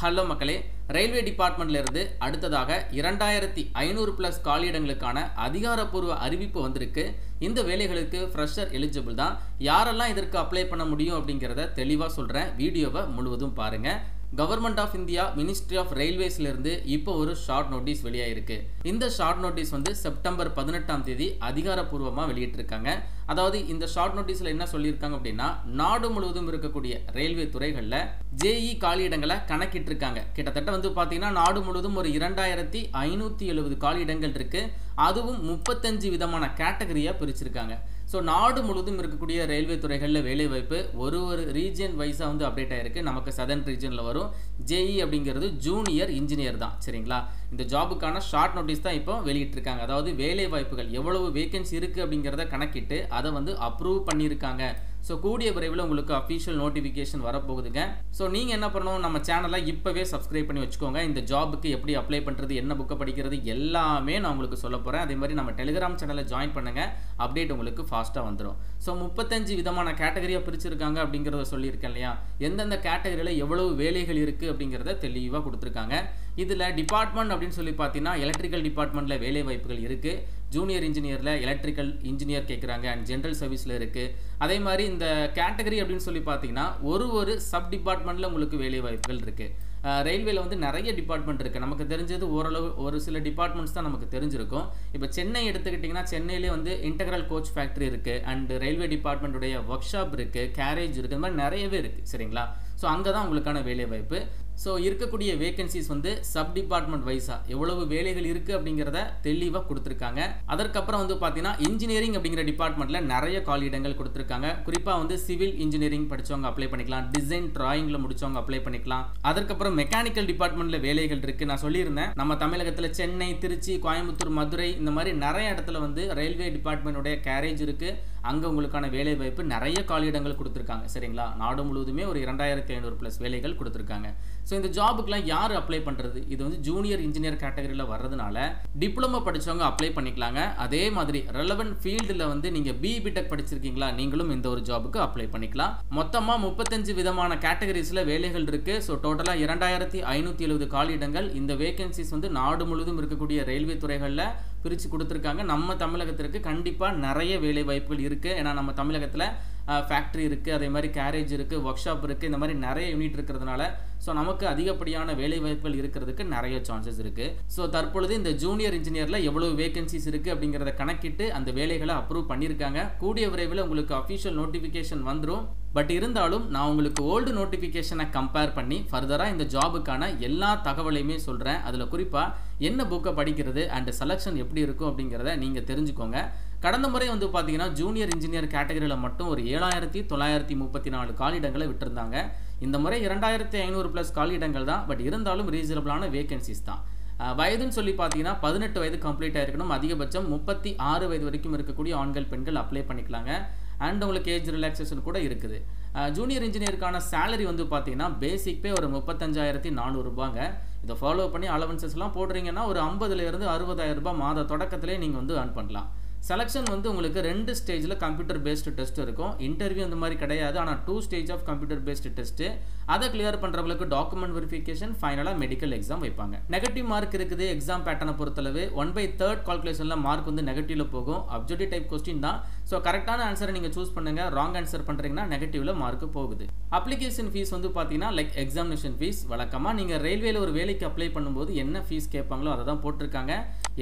Hello மக்களே, railway டிபார்ட்மெண்ட்ல இருந்து அடுத்ததாக 2500 பிளஸ் காலியிடங்களுக்கான அதிகாரப்பூர்வ அறிவிப்பு வந்திருக்கு. இந்த வேலைகளுக்கு ஃப்ரெஷர் எலிஜிபிள் தான். யாரெல்லாம் இதற்கு அப்ளை பண்ண முடியும் அப்படிங்கிறத தெளிவாக சொல்கிறேன். வீடியோவை முழுவதும் பாருங்க. Government of India ministry of ரயில்வேஸ்ல இருந்து இப்போ ஒரு ஷார்ட் நோட்டீஸ் வெளியாயிருக்கு. இந்த ஷார்ட் நோட்டீஸ் செப்டம்பர் 18ஆம் தேதி அதிகாரப்பூர்வமாக வெளியிட்டிருக்காங்க. அதாவது இந்த ஷார்ட் நோட்டீஸ்ல என்ன சொல்லியிருக்காங்க அப்படின்னா, நாடு முழுவதும் இருக்கக்கூடிய ரயில்வே துறைகளில் ஜேஇ காலியிடங்களை கணக்கிட்டிருக்காங்க. கிட்டத்தட்ட பார்த்தீங்கன்னா நாடு முழுவதும் ஒரு 2570 காலியிடங்கள் இருக்கு. அதுவும் 35 விதமான கேட்டகரியா பிரிச்சிருக்காங்க. ஸோ நாடு முழுவதும் இருக்கக்கூடிய ரயில்வே துறைகளில் வேலைவாய்ப்பு ஒரு ரீஜியன் வைஸாக அப்டேட் ஆயிருக்கு. நமக்கு சதர்ன் ரீஜனில் வரும். ஜேஇ அப்படிங்கிறது ஜூனியர் இன்ஜினியர் தான், சரிங்களா? இந்த ஜாபுக்கான ஷார்ட் நோட்டீஸ் தான் இப்போ வெளியிட்டிருக்காங்க. அதாவது வேலை வாய்ப்புகள் எவ்வளவு வேகன்சி இருக்குது அப்படிங்கிறத கணக்கிட்டு அதை அப்ரூவ் பண்ணியிருக்காங்க. ஸோ கூடிய விரைவில் உங்களுக்கு அஃபிஷியல் நோட்டிஃபிகேஷன் வரப்போகுதுங்க. ஸோ நீங்கள் என்ன பண்ணணும், நம்ம சேனலை இப்போவே சப்ஸ்கிரைப் பண்ணி வச்சுக்கோங்க. இந்த ஜாபுக்கு எப்படி அப்ளை பண்ணுறது, என்ன புக்கை படிக்கிறது எல்லாமே நான் உங்களுக்கு சொல்ல போகிறேன். அதே மாதிரி நம்ம டெலிகிராம் சேனலை ஜாயின் பண்ணுங்கள். அப்டேட் உங்களுக்கு ஃபாஸ்ட்டாக வந்துடும். ஸோ 35 விதமான கேட்டகரியாக பிரிச்சிருக்காங்க அப்படிங்கிறத சொல்லியிருக்கேன் இல்லையா? எந்தெந்த கேட்டகரியில் எவ்வளவு வேலைகள் இருக்குது அப்படிங்கிறத தெளிவாக கொடுத்துருக்காங்க. இதில் டிபார்ட்மெண்ட் அப்படின்னு சொல்லி பார்த்தீங்கன்னா எலக்ட்ரிக்கல் டிபார்ட்மெண்ட்டில் வேலை வாய்ப்புகள் இருக்குது. ஜூனியர் இன்ஜினியரில் எலக்ட்ரிக்கல் இன்ஜினியர் கேட்குறாங்க அண்ட் ஜென்ரல் சர்வீஸில் இருக்குது. அதே மாதிரி இந்த கேட்டகரி அப்படின்னு சொல்லி பார்த்தீங்கன்னா ஒரு சப் டிபார்ட்மெண்ட்டில் உங்களுக்கு வேலை வாய்ப்புகள் இருக்குது. ரயில்வேல நிறைய டிபார்ட்மெண்ட் இருக்குது. நமக்கு தெரிஞ்சது ஓரளவு ஒரு சில டிபார்ட்மெண்ட்ஸ் தான் நமக்கு தெரிஞ்சிருக்கும். இப்போ சென்னை எடுத்துக்கிட்டிங்கன்னா சென்னையிலே இன்டெக்ரல் கோச் ஃபேக்ட்ரி இருக்குது அண்ட் ரயில்வே டிபார்ட்மெண்ட்டுடைய ஒர்க் ஷாப் இருக்குது, கேரேஜ் இருக்குது, இந்த மாதிரி நிறையவே இருக்குது, சரிங்களா? ஸோ அங்கே தான் உங்களுக்கான வேலை வாய்ப்பு. ஸோ இருக்கக்கூடிய வேகன்சிஸ் சப் டிபார்ட்மெண்ட் வைஸாக எவ்வளவு வேலைகள் இருக்குது அப்படிங்கிறத தெளிவாக கொடுத்துருக்காங்க. அதற்கப்புறம் பார்த்தீங்கன்னா இன்ஜினியரிங் அப்படிங்கிற டிபார்ட்மெண்ட்டில் நிறைய காலியிடங்கள் கொடுத்துருக்காங்க. குறிப்பாக சிவில் இன்ஜினியரிங் படித்தவங்க அப்ளை பண்ணிக்கலாம், டிசைன் டிராயிங்கில் முடித்தவங்க அப்ளை பண்ணிக்கலாம். அதற்கப்புறம் மெக்கானிக்கல் டிபார்ட்மெண்ட்டில் வேலைகள் இருக்குது. நான் சொல்லியிருந்தேன், நம்ம தமிழகத்தில் சென்னை, திருச்சி, கோயம்புத்தூர், மதுரை இந்த மாதிரி நிறைய இடத்துல ரயில்வே டிபார்ட்மெண்ட்டுடைய கேரேஜ் இருக்குது. அங்கே உங்களுக்கான வேலை வாய்ப்பு நிறைய காலியிடங்கள் கொடுத்துருக்காங்க, சரிங்களா? நாடு முழுவதுமே ஒரு 2500 பிளஸ் வேலைகள் கொடுத்துருக்காங்க. ஸோ இந்த ஜாபுக்குலாம் யார் அப்ளை பண்ணுறது? இது ஜூனியர் இன்ஜினியர் கேட்டகரியில் வர்றதுனால டிப்ளமோ படித்தவங்க அப்ளை பண்ணிக்கலாங்க. அதே மாதிரி ரெலவென்ட் ஃபீல்டில் நீங்கள் பிடெக் படிச்சிருக்கீங்களா, நீங்களும் இந்த ஒரு ஜாபுக்கு அப்ளை பண்ணிக்கலாம். மொத்தமாக 35 விதமான கேட்டகரிஸில் வேலைகள் இருக்குது. ஸோ டோட்டலாக 2570 காலியிடங்கள். இந்த வேகன்சிஸ் நாடு முழுவதும் இருக்கக்கூடிய ரயில்வே துறைகளில் பிரித்து கொடுத்துருக்காங்க. நம்ம தமிழகத்திற்கு கண்டிப்பாக நிறைய வேலை வாய்ப்புகள் இருக்குது. ஏன்னா நம்ம தமிழகத்தில் ஃபேக்ட்ரி இருக்குது, அதே மாதிரி கேரேஜ் இருக்குது, ஒர்க் ஷாப் இருக்குது, இந்த மாதிரி நிறைய யூனிட் இருக்கிறதுனால ஸோ நமக்கு அதிகப்படியான வேலை வாய்ப்புகள் இருக்கிறதுக்கு நிறைய சான்சஸ் இருக்குது. ஸோ தற்பொழுது இந்த ஜூனியர் இன்ஜினியரில் எவ்வளவு வேகன்சிஸ் இருக்குது அப்படிங்கிறத கணக்கிட்டு அந்த வேலைகளை அப்ரூவ் பண்ணியிருக்காங்க. கூடிய விரைவில் உங்களுக்கு அஃபிஷியல் நோட்டிஃபிகேஷன் வந்துடும். பட் இருந்தாலும் நான் உங்களுக்கு ஓல்டு நோட்டிஃபிகேஷனை கம்பேர் பண்ணி ஃபர்தராக இந்த ஜாபுக்கான எல்லா தகவலையுமே சொல்கிறேன். அதில் குறிப்பாக என்ன புக்கை படிக்கிறது அண்ட் செலெக்ஷன் எப்படி இருக்கும் அப்படிங்கிறத நீங்கள் தெரிஞ்சுக்கோங்க. கடந்த முறை பார்த்தீங்கன்னா ஜூனியர் இன்ஜினியர் கேட்டகரியில் மட்டும் ஒரு 7934 காலியிடங்களை விட்டுருந்தாங்க. இந்த முறை 2500 பிளஸ் காலியிடங்கள் தான். பட் இருந்தாலும் ரீசனபிளான வேகன்சிஸ் தான். வயதுன்னு சொல்லி பார்த்தீங்கன்னா 18 வயது கம்ப்ளீட் ஆகிருக்கணும். அதிகபட்சம் 36 வயது வரைக்கும் இருக்கக்கூடிய ஆண்கள் பெண்கள் அப்ளை பண்ணிக்கலாங்க. அண்ட் உங்களுக்கு ஏஜ் ரிலாக்ஸேஷன் கூட இருக்குது. ஜூனியர் இன்ஜினியருக்கான சேலரி பார்த்தீங்கன்னா பேசிக் பே ஒரு 35,400 ரூபாங்க. இதை ஃபாலோ பண்ணி அலவன்சஸ்லாம் போடுறீங்கன்னா ஒரு 50,000 60,000 ரூபாய் மாத தொடக்கத்திலே நீங்கள் ஏர்ன் பண்ணலாம். செலெக்ஷன் உங்களுக்கு 2 ஸ்டேஜில் கம்ப்யூட்டர் பேஸ்டு டெஸ்ட் இருக்கும். இன்டர்வியூ அந்த மாதிரி கிடையாது. ஆனால் 2 stage of computer based test. அதை கிளியர் பண்ணுறவங்களுக்கு டாக்குமெண்ட் வெரிஃபிகேஷன், ஃபைனலாக மெடிக்கல் எக்ஸாம் வைப்பாங்க. நெகட்டிவ் மார்க் இருக்குது. எக்ஸாம் பேட்டர்னை பொறுத்தளவு 1/3 கால்குலேஷனில் மார்க் நெகட்டிவ்ல போகும். அப்ஜெக்டிவ் டைப் கொஸ்டின் தான். ஸோ கரெக்டான ஆன்சரை நீங்கள் சூஸ் பண்ணுங்கள். ராங் ஆன்சர் பண்ணுறீங்கன்னா நெகட்டிவ்ல மார்க் போகுது. அப்ளிகேஷன் ஃபீஸ் பார்த்தீங்கன்னா லைக் எக்ஸாமினேஷன் ஃபீஸ். வழக்கமாக நீங்கள் ரயில்வேல ஒரு வேலைக்கு அப்ளை பண்ணும்போது என்ன ஃபீஸ் கேட்பாங்களோ அதை தான் போட்டிருக்காங்க.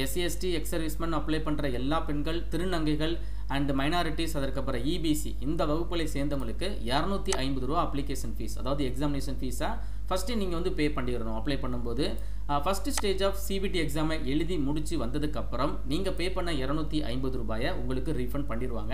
SC ST ex servicemen apply பண்ணுற எல்லா பெண்கள், திருநங்கைகள் அண்ட் மைனாரிட்டிஸ், அதற்கப்புறம் இபிசி இந்த வகுப்புகளை சேர்ந்தவங்களுக்கு 250 ரூபா அப்ளிகேஷன் ஃபீஸ், அதாவது எக்ஸாமினேஷன் ஃபீஸாக ஃபஸ்ட்டு நீங்கள் பே பண்ணிடணும். அப்ளை பண்ணும்போது ஃபஸ்ட்டு ஸ்டேஜ் ஆஃப் சிபிடி எக்ஸாமை எழுதி முடித்து வந்ததுக்கப்புறம் நீங்கள் பே பண்ண 250 ரூபாயை உங்களுக்கு ரீஃபண்ட் பண்ணிடுவாங்க.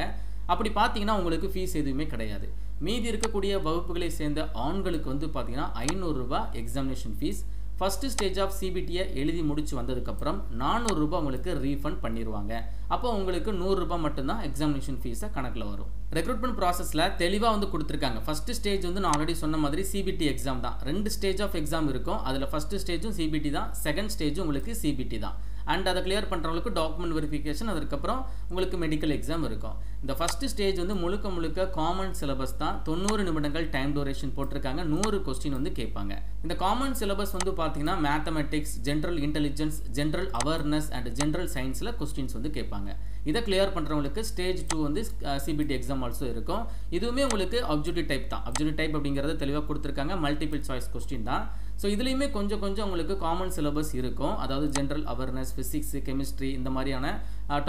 அப்படி பார்த்தீங்கன்னா உங்களுக்கு ஃபீஸ் எதுவுமே கிடையாது. மீதி இருக்கக்கூடிய வகுப்புகளை சேர்ந்த ஆண்களுக்கு பார்த்தீங்கன்னா 500 ரூபா examination fees. First stage of சிபிடியை எழுதி முடிச்சு வந்ததுக்கப்புறம் 400 ரூபாய் உங்களுக்கு ரீஃபண்ட் பண்ணிடுவாங்க. அப்போ உங்களுக்கு 100 ரூபாய் மட்டும்தான் எக்ஸாமினேஷன் ஃபீஸை கணக்கில் வரும். ரெக்ரூட்மெண்ட் ப்ராசஸில் தெளிவாக கொடுத்துருக்காங்க. ஃபஸ்ட்டு ஸ்டேஜ் நான் ஆல்ரெடி சொன்ன மாதிரி சிபிடி எக்ஸாம் தான். 2 ஸ்டேஜ் ஆஃப் எக்ஸாம் இருக்கும். அதில் ஃபஸ்ட்டு ஸ்டேஜும் சிபிடி தான், செகண்ட் ஸ்டேஜும் உங்களுக்கு சிபிடி தான். அண்ட் அதை கிளியர் பண்ணுறவங்களுக்கு டாக்குமெண்ட் வெரிஃபிகேஷன், அதுக்கப்புறம் உங்களுக்கு மெடிக்கல் எக்ஸாம் இருக்கும். இந்த ஃபஸ்ட்டு ஸ்டேஜ் வந்து முழுக்க முழுக்க காமன் சிலபஸ் தான். 90 நிமிடங்கள் டைம் டூரேஷன் போட்டிருக்காங்க. 100 கொஸ்டின் வந்து கேட்பாங்க. இந்த காமன் சிலபஸ் வந்து பார்த்தீங்கன்னா mathematics, general intelligence, general awareness and general சயின்ஸில் கொஸ்டின்ஸ் வந்து கேட்பாங்க. இதை கிளியர் பண்ணுறவங்களுக்கு ஸ்டேஜ் 2 வந்து சிபிடி எக்ஸாம் ஆல்சோ இருக்கும். இதுவுமே உங்களுக்கு அப்ஜெக்டிவ் டைப் தான். அப்ஜெக்டிவ் டைப் அப்படிங்கிறத தெளிவாக கொடுத்துருக்காங்க. மல்டிபிள் சாய்ஸ் கொஸ்டின் தான். ஸோ இதுலேயுமே கொஞ்சம் உங்களுக்கு காமன் சிலபஸ் இருக்கும். அதாவது ஜென்ரல் அவேர்னஸ், ஃபிசிக்ஸ், கெமிஸ்ட்ரி இந்த மாதிரியான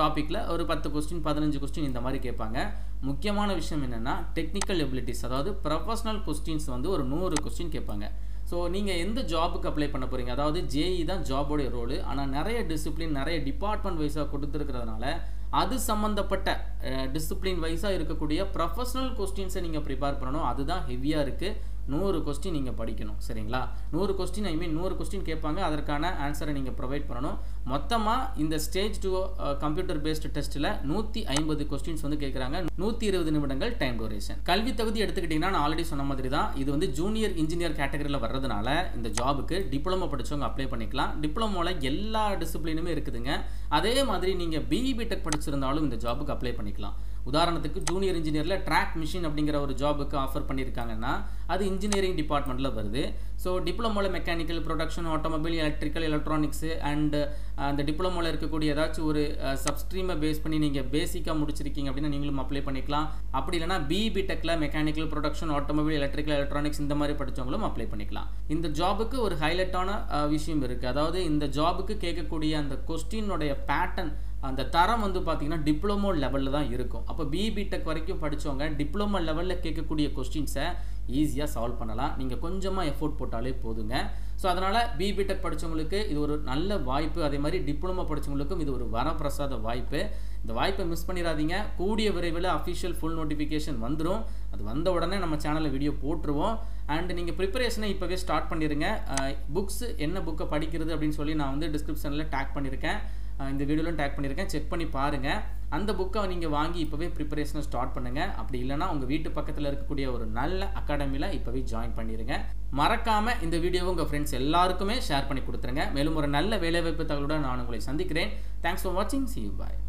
டாப்பிக்கில் ஒரு 10 கொஸ்டின் 15 கொஸ்டின் இந்த மாதிரி கேட்பாங்க. முக்கியமான விஷயம் என்னென்னா டெக்னிக்கல் எபிலிட்டிஸ், அதாவது ப்ரொஃபஷனல் கொஸ்டின்ஸ் வந்து ஒரு 100 கொஸ்டின் கேட்பாங்க. ஸோ நீங்கள் எந்த ஜாபுக்கு அப்ளை பண்ண போகிறீங்க, அதாவது ஜேஇ தான் ஜாபோடைய ரோலு. ஆனால் நிறைய டிசிப்ளின் நிறைய டிபார்ட்மெண்ட் வைஸாக கொடுத்துருக்கிறதுனால அது சம்மந்தப்பட்ட டிசிப்ளின் வைஸாக இருக்கக்கூடிய ப்ரொஃபஷனல் கொஸ்டின்ஸை நீங்கள் ப்ரிப்பேர் பண்ணணும். அதுதான் ஹெவியாக இருக்குது. 100 கொஸ்டின் நீங்கள் படிக்கணும். சரிங்களா? 100 கொஸ்டின் 100 கொஸ்டின் கேட்பாங்க. அதற்கான ஆன்சரை நீங்கள் ப்ரொவைட் பண்ணணும். மொத்தமாக இந்த ஸ்டேஜ் 2 கம்ப்யூட்டர் பேஸ்டு டெஸ்ட்டில் 150 கொஸ்டின்ஸ் வந்து கேட்குறாங்க. 120 நிமிடங்கள் டைம் டூரேஷன். கல்வி தகுதி எடுத்துக்கிட்டிங்கன்னா நான் ஆல்ரெடி சொன்ன மாதிரி தான். இது வந்து ஜூனியர் இன்ஜினியர் கேட்டகரியில் வர்றதுனால இந்த ஜாபுக்கு டிப்ளமோ படித்தவங்க அப்ளை பண்ணிக்கலாம். டிப்ளமோவில் எல்லா டிசிப்ளினுமே இருக்குதுங்க. அதே மாதிரி நீங்கள் பிஇ பிடெக் படிச்சிருந்தாலும் இந்த ஜாபுக்கு அப்ளை பண்ணிக்கலாம். உதாரணத்துக்கு ஜூனியர் இன்ஜினியரில் ட்ராக் மிஷின் அப்படிங்கிற ஒரு ஜாபுக்கு ஆஃபர் பண்ணியிருக்காங்கன்னா அது இன்ஜினியரிங் டிபார்ட்மெண்ட்டில் வருது. ஸோ டிப்ளமோவில் mechanical, production, automobile, electrical, electronics and அந்த டிப்ளமோவில் இருக்கக்கூடிய ஏதாச்சும் ஒரு சப்ஸ்ட்ரீமை பேஸ் பண்ணி நீங்கள் பேசிக்காக முடிச்சிருக்கீங்க அப்படின்னா நீங்களும் அப்ளை பண்ணிக்கலாம். அப்படி இல்லைனா பிஇ பிடெக்கில் mechanical, production, automobile, electrical, electronics இந்த மாதிரி படித்தவங்களும் அப்ளை பண்ணிக்கலாம். இந்த ஜாபுக்கு ஒரு ஹைலைட்டான விஷயம் இருக்குது. அதாவது இந்த ஜாபுக்கு கேட்கக்கூடிய அந்த கொஸ்டினுடைய பேட்டர்ன், அந்த தரம் வந்து பார்த்தீங்கன்னா டிப்ளமோ லெவலில் தான் இருக்கும். அப்போ பிஇ பிடெக் வரைக்கும் படித்தவங்க டிப்ளமோ லெவலில் கேட்கக்கூடிய கொஸ்டின்ஸை ஈஸியாக சால்வ் பண்ணலாம். நீங்கள் கொஞ்சமாக எஃபோர்ட் போட்டாலே போதுங்க. ஸோ அதனால் பிஇ பிடெக் படித்தவங்களுக்கு இது ஒரு நல்ல வாய்ப்பு. அதே மாதிரி டிப்ளமோ படித்தவங்களுக்கும் இது ஒரு வரப்பிரசாத வாய்ப்பு. இந்த வாய்ப்பை மிஸ் பண்ணிடாதீங்க. கூடிய விரைவில் அஃபிஷியல் ஃபுல் நோட்டிஃபிகேஷன் வந்துடும். அது வந்த உடனே நம்ம சேனலில் வீடியோ போட்டுருவோம். அண்ட் நீங்கள் ப்ரிப்பரேஷனை இப்போவே ஸ்டார்ட் பண்ணிடுங்க. புக்ஸ் என்ன புக்கை படிக்கிறது அப்படின்னு சொல்லி நான் வந்து டிஸ்கிரிப்ஷனில் டேக் பண்ணியிருக்கேன். இந்த வீடியோவில் டேக் பண்ணியிருக்கேன். செக் பண்ணி பாருங்கள். அந்த புக்கை நீங்கள் வாங்கி இப்போவே ப்ரிப்பரேஷனை ஸ்டார்ட் பண்ணுங்கள். அப்படி இல்லைனா உங்கள் வீட்டு பக்கத்தில் இருக்கக்கூடிய ஒரு நல்ல அகாடமியில் இப்போவே ஜாயின் பண்ணிடுங்க. மறக்காமல் இந்த வீடியோவை உங்கள் ஃப்ரெண்ட்ஸ் எல்லாருக்குமே ஷேர் பண்ணி கொடுத்துருங்க. மேலும் ஒரு நல்ல வேலைவாய்ப்பு தகவலுடன் நான் உங்களை சந்திக்கிறேன். தேங்க்ஸ் ஃபார் வாட்சிங். See you. Bye.